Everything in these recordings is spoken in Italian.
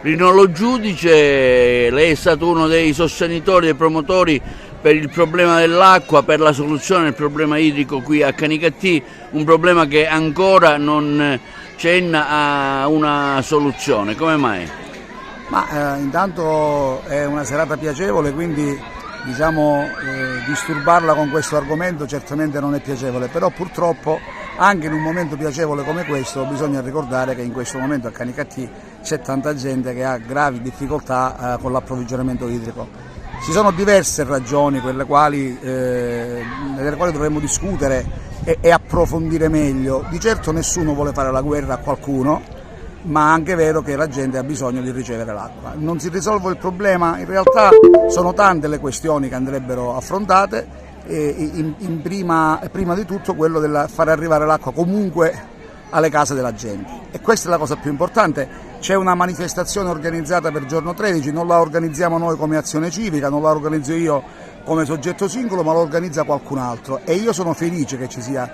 Rinolo Giudice, lei è stato uno dei sostenitori e promotori per il problema dell'acqua, per la soluzione del problema idrico qui a Canicattì, un problema che ancora non cenna a una soluzione. Come mai? Intanto è una serata piacevole, quindi disturbarla con questo argomento certamente non è piacevole, però purtroppo anche in un momento piacevole come questo bisogna ricordare che in questo momento a Canicattì c'è tanta gente che ha gravi difficoltà con l'approvvigionamento idrico. Ci sono diverse ragioni nelle quali dovremmo discutere e approfondire meglio. Di certo nessuno vuole fare la guerra a qualcuno, ma è anche vero che la gente ha bisogno di ricevere l'acqua. Non si risolve il problema, in realtà sono tante le questioni che andrebbero affrontate, prima di tutto quello del fare arrivare l'acqua comunque alle case della gente, e questa è la cosa più importante. C'è una manifestazione organizzata per giorno 13, non la organizziamo noi come azione civica, non la organizzo io come soggetto singolo, ma lo organizza qualcun altro, e io sono felice che ci sia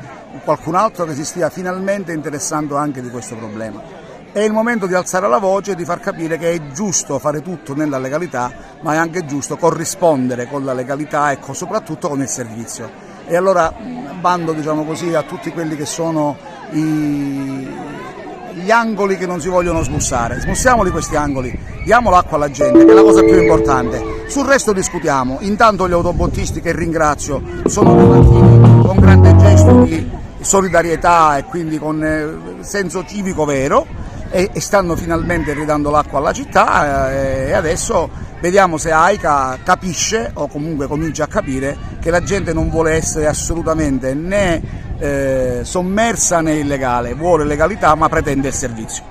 qualcun altro che si stia finalmente interessando anche di questo problema. È il momento di alzare la voce e di far capire che è giusto fare tutto nella legalità, ma è anche giusto corrispondere con la legalità e soprattutto con il servizio. E allora bando, a tutti quelli che sono gli angoli che non si vogliono smussare. Smussiamoli questi angoli, diamo l'acqua alla gente, che è la cosa più importante. Sul resto discutiamo. Intanto gli autobottisti, che ringrazio, sono venuti con grande gesto di solidarietà e quindi con senso civico vero, e stanno finalmente ridando l'acqua alla città, e adesso vediamo se AICA capisce, o comunque comincia a capire, che la gente non vuole essere assolutamente né sommersa né illegale, vuole legalità ma pretende il servizio.